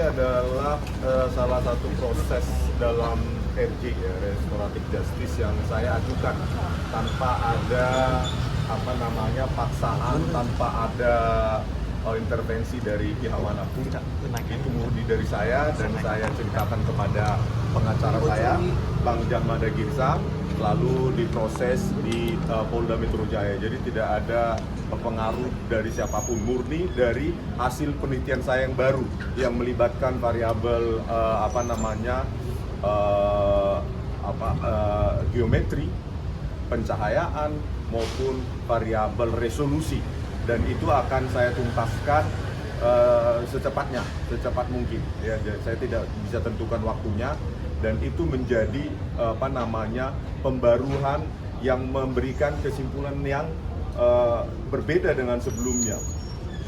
adalah salah satu proses dalam RJ ya, restoratif justice yang saya ajukan tanpa ada paksaan, tanpa ada intervensi dari pihak manapun. Itu murni dari saya dan saya ceritakan kepada pengacara saya, Bang Jamada Girsa, lalu diproses di Polda Metro Jaya. Jadi tidak ada pengaruh dari siapapun, murni dari hasil penelitian saya yang baru yang melibatkan variabel geometri, pencahayaan maupun variabel resolusi, dan itu akan saya tuntaskan secepat mungkin ya. Saya tidak bisa tentukan waktunya, dan itu menjadi pembaruan yang memberikan kesimpulan yang berbeda dengan sebelumnya.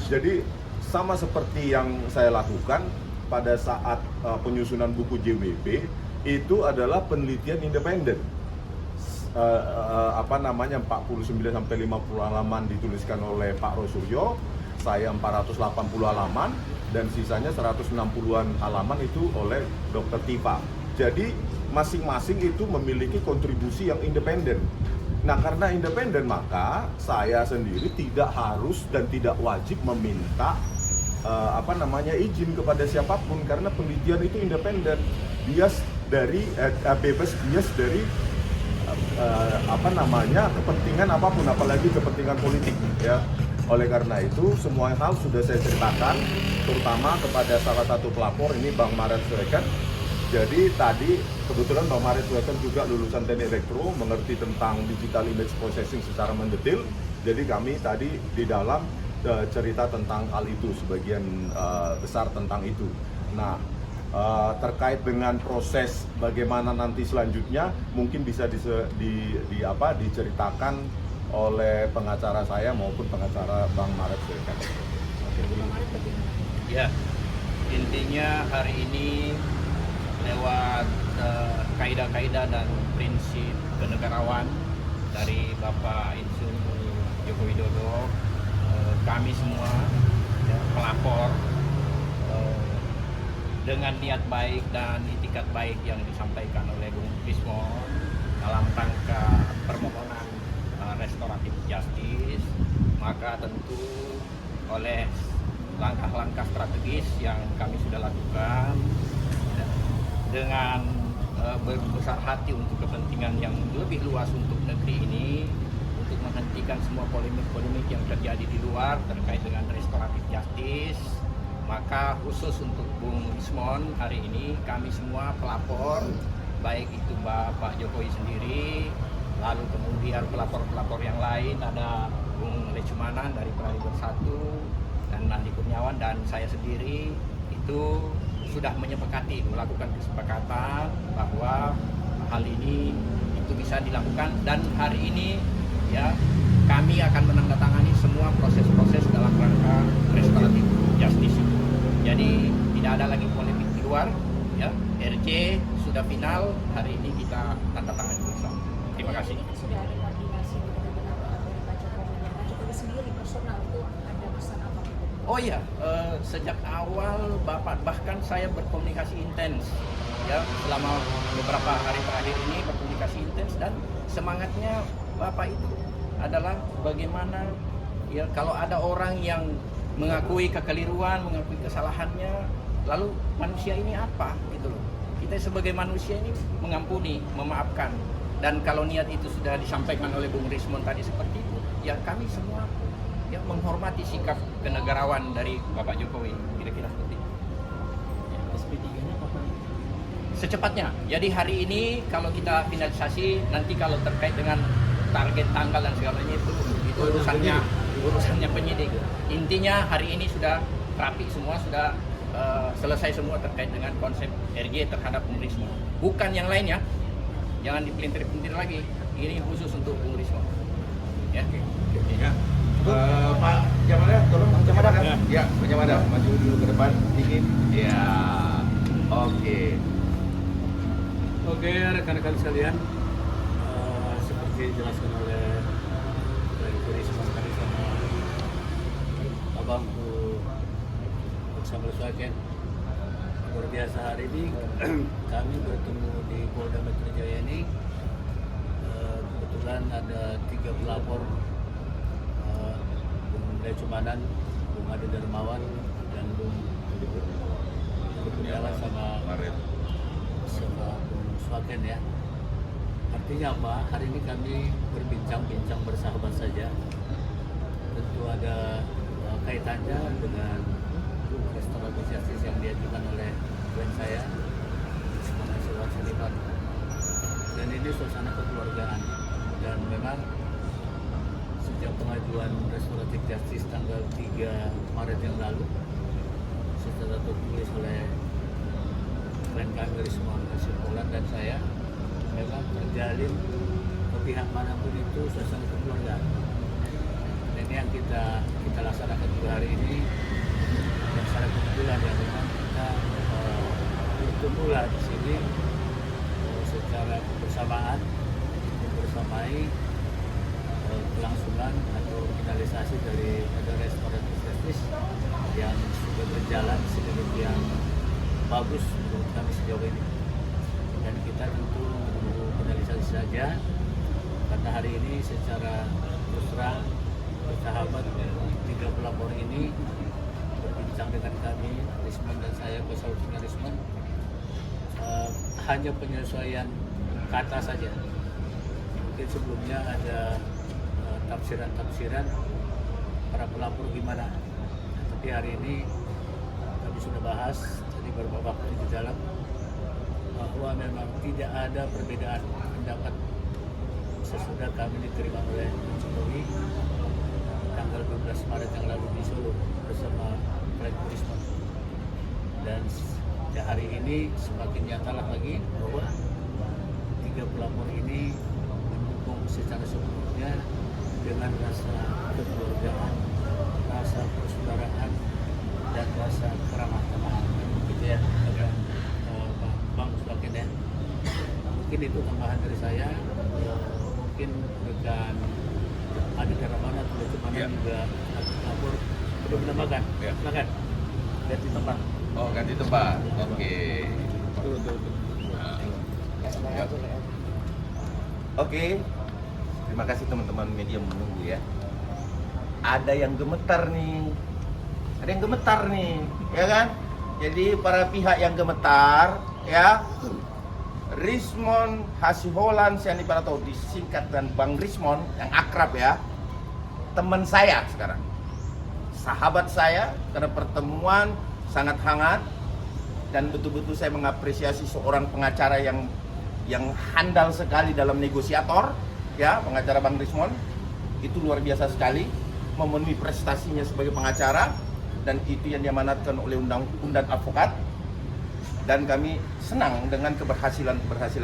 Jadi sama seperti yang saya lakukan pada saat penyusunan buku JWP, itu adalah penelitian independen. 49 sampai 50 halaman dituliskan oleh Pak Rosuryo, saya 480 halaman, dan sisanya 160-an halaman itu oleh Dr. Tifa. Jadi masing-masing itu memiliki kontribusi yang independen. Nah, karena independen, maka saya sendiri tidak harus dan tidak wajib meminta izin kepada siapapun, karena penelitian itu independen, bebas bias dari kepentingan apapun, apalagi kepentingan politik ya. Oleh karena itu, semua hal sudah saya ceritakan, terutama kepada salah satu pelapor ini, Bang Maret Surekan. Jadi tadi kebetulan Bang Maret Surekan juga lulusan teknik elektro, mengerti tentang digital image processing secara mendetail. Jadi kami tadi di dalam cerita tentang hal itu, sebagian besar tentang itu. Nah, terkait dengan proses bagaimana nanti selanjutnya, mungkin bisa diceritakan oleh pengacara saya maupun pengacara Bang Maret Surekan. Ya, intinya hari ini lewat kaidah-kaidah dan prinsip kenegarawan dari Bapak Insinyur Joko Widodo, kami semua pelapor dengan niat baik dan itikat baik yang disampaikan oleh Bung Rismon dalam rangka permohonan restoratif justice, maka tentu oleh langkah-langkah strategis yang kami sudah lakukan dengan berbesar hati untuk kepentingan yang lebih luas untuk negeri ini, untuk menghentikan semua polemik-polemik yang terjadi di luar terkait dengan restoratif justice. Maka khusus untuk Bung Rismon, hari ini kami semua pelapor, baik itu Bapak Jokowi sendiri, lalu kemudian pelapor-pelapor yang lain, ada Bung Lecumanan dari Peradilan 1, dan Nandi Kurniawan, dan saya sendiri, itu sudah menyepakati, melakukan kesepakatan bahwa hal ini itu bisa dilakukan, dan hari ini ya kami akan menandatangani semua proses-proses dalam rangka restoratif justice itu. Jadi tidak ada lagi polemik di luar ya. RJ sudah final, hari ini kita tanda tangan bersama. Terima kasih. Sudah ada koordinasi dengan Pak Jokowi sendiri personal itu ada pesan apa? Oh iya, sejak awal Bapak, bahkan saya berkomunikasi intens ya, selama beberapa hari terakhir ini berkomunikasi intens, dan semangatnya Bapak itu adalah bagaimana ya, kalau ada orang yang mengakui kekeliruan, mengakui kesalahannya, lalu manusia ini apa gitu loh. Kita sebagai manusia ini mengampuni, memaafkan. Dan kalau niat itu sudah disampaikan oleh Bung Rismon tadi seperti itu, ya kami semua ya menghormati sikap kenegarawan dari Bapak Jokowi, kira-kira seperti itu. Ya, SP3-nya kapan? Secepatnya. Jadi hari ini kalau kita finalisasi, nanti kalau terkait dengan target tanggal dan segalanya itu urusannya penyidik. Intinya hari ini sudah rapi semua, sudah selesai semua terkait dengan konsep RJ terhadap Bung Rismon. Bukan yang lainnya. Jangan dipelintir-pelintir lagi. Ini khusus untuk Bung Rismon. Ya. Ya. Pak Jamada, tolong Pak Jamada kan? Ya, Pak Jamada, maju dulu ke depan dikit. Ya. Oke. Oke, rekan-rekan sekalian, seperti dijelaskan oleh Rismon tadi sama Abang Bu Sambil Suaken, luar biasa hari ini kami bertemu di Polda Metro Jaya ini. Kebetulan ada 3 pelapor, Bung Leo Cumanan, Bung Ade Darmawan, dan Bung Gunawan sama Bung Swaken ya. Artinya apa? Hari ini kami berbincang-bincang bersahabat saja. Tentu ada kaitannya dengan restoratif justice yang diajukan oleh klien saya, Penasihat Selipan. Dan ini suasana kekeluargaan. Dan memang sejak pengajuan restoratif justice tanggal 3 Maret yang lalu, setelah tertulis oleh klien kami Rismon Simpolan dan saya, memang terjalin ke pihak manapun itu suasana kekeluargaan. Dan ini yang kita laksanakan juga hari ini. Dan secara kebetulan ya memang kita bertemulah di sini secara kebersamaan membersamai kelangsungan atau finalisasi dari restoratif justice yang sudah berjalan sedemikian bagus menurut kami sejauh ini. Dan kita tentu menunggu finalisasi saja, karena hari ini secara terus terang bersahabat 3 pelapor ini berbincang dengan kami, Rismon dan saya, kuasa hukumnya Rismon, hanya penyesuaian kata saja. Mungkin sebelumnya ada tafsiran-tafsiran para pelapor gimana, tapi hari ini kami sudah bahas tadi beberapa waktu di dalam, bahwa memang tidak ada perbedaan pendapat sesudah kami diterima oleh Jokowi tanggal 12 Maret yang lalu di Solo bersama klien Rismon. Dan hari ini semakin nyata lagi bahwa 3 pelapor ini mendukung secara sepenuhnya dengan rasa kekeluargaan, rasa persaudaraan, dan rasa keramah tamahan. Gitu ya, Bang Swaken ya. Mungkin itu tambahan dari saya. Mungkin rekan Ade Darmawan atau Cumanan juga lapor belum menambahkan. Ya. Silakan. Ganti tempat. Oh, ganti tempat. Oke. Ya. Oke. Terima kasih teman-teman media menunggu ya. Ada yang gemetar nih. Ya kan? Jadi para pihak yang gemetar ya, Rismon Hasiholan Sianipar atau disingkat dan Bang Rismon yang akrab ya, teman saya sekarang, sahabat saya, karena pertemuan sangat hangat dan betul-betul saya mengapresiasi seorang pengacara yang handal sekali dalam negosiator ya. Pengacara Bang Rismon itu luar biasa sekali, memenuhi prestasinya sebagai pengacara, dan itu yang diamanatkan oleh undang-undang advokat. Dan kami senang dengan keberhasilan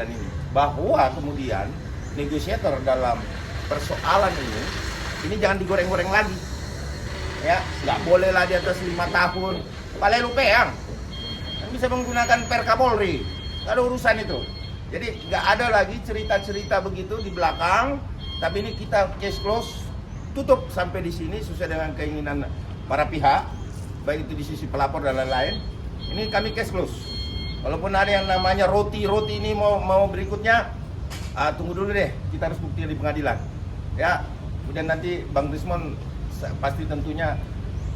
ini, bahwa kemudian negosiator dalam persoalan ini jangan digoreng-goreng lagi ya. Nggak boleh lah di atas 5 tahun paling lupa yang kan bisa menggunakan per Kapolri, nggak ada urusan itu. Jadi nggak ada lagi cerita-cerita begitu di belakang, tapi ini kita case close, tutup sampai di sini sesuai dengan keinginan para pihak, baik itu di sisi pelapor dan lain-lain. Ini kami case close. Walaupun ada yang namanya roti ini mau berikutnya, tunggu dulu deh, kita harus bukti di pengadilan ya. Kemudian nanti Bang Rismon pasti tentunya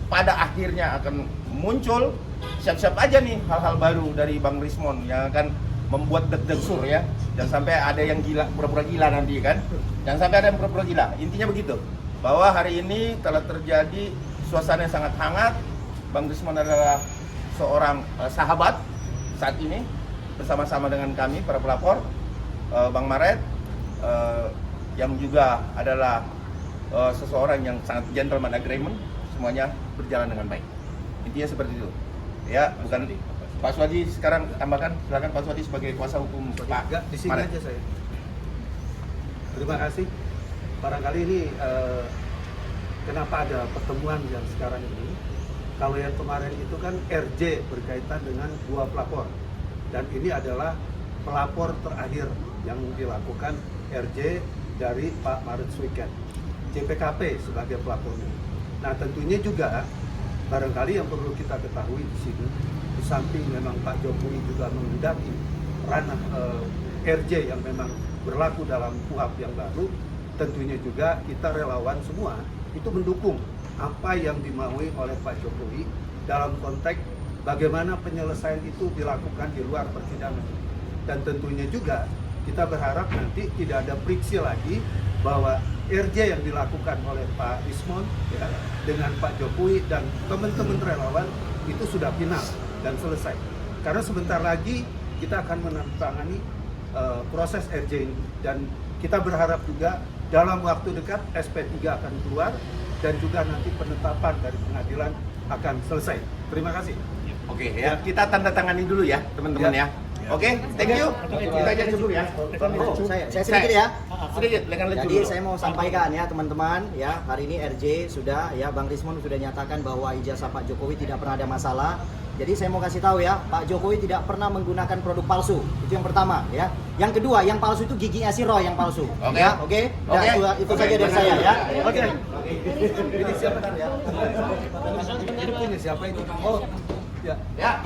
pada akhirnya akan muncul, siap-siap aja nih hal-hal baru dari Bang Rismon yang akan membuat deg-deg sur ya. Jangan sampai ada yang gila, pura-pura gila nanti kan. Jangan sampai ada yang pura-pura gila. Intinya begitu, bahwa hari ini telah terjadi suasana yang sangat hangat. Bang Rismon adalah seorang sahabat saat ini, bersama-sama dengan kami para pelapor, Bang Maret, yang juga adalah seseorang yang sangat gentleman agreement, semuanya berjalan dengan baik. Intinya seperti itu ya. Bukan Pak Swadi sekarang tambahkan, silakan Pak Swadi sebagai kuasa hukum Pak Enggak, di sini Maret. aja saya. Terima kasih. Barangkali ini kenapa ada pertemuan yang sekarang ini. Kalau yang kemarin itu kan RJ berkaitan dengan 2 pelapor, dan ini adalah pelapor terakhir yang dilakukan RJ dari Pak Maret Swaken, JPKP sebagai pelapornya. Nah tentunya juga barangkali yang perlu kita ketahui di sini di samping memang Pak Jokowi juga menghendaki ranah RJ yang memang berlaku dalam KUHP yang baru, tentunya juga kita relawan semua itu mendukung apa yang dimaui oleh Pak Jokowi dalam konteks bagaimana penyelesaian itu dilakukan di luar persidangan. Dan tentunya juga kita berharap nanti tidak ada friksi lagi bahwa RJ yang dilakukan oleh Pak Rismon ya, dengan Pak Jokowi dan teman-teman relawan itu sudah final dan selesai. Karena sebentar lagi kita akan menandatangani proses RJ ini, dan kita berharap juga dalam waktu dekat SP3 akan keluar dan juga nanti penetapan dari pengadilan akan selesai. Terima kasih. Oke ya, kita tanda tangani dulu ya teman-teman ya. Oke, thank you. Kita aja dulu ya. Saya sedikit ya. Sedikit dengan Jadi saya mau sampaikan ya teman-teman ya, hari ini RJ sudah ya, Bang Rismon sudah nyatakan bahwa ijazah Pak Jokowi tidak pernah ada masalah. Jadi saya mau kasih tahu ya, Pak Jokowi tidak pernah menggunakan produk palsu. Itu yang pertama ya. Yang kedua, yang palsu itu giginya si Roy yang palsu. Oke. Ya, oke. Nah, itu saja dari saya ya. Oke. Ini siapa ya? Ini punya siapa ini? Oh, ya. Ya.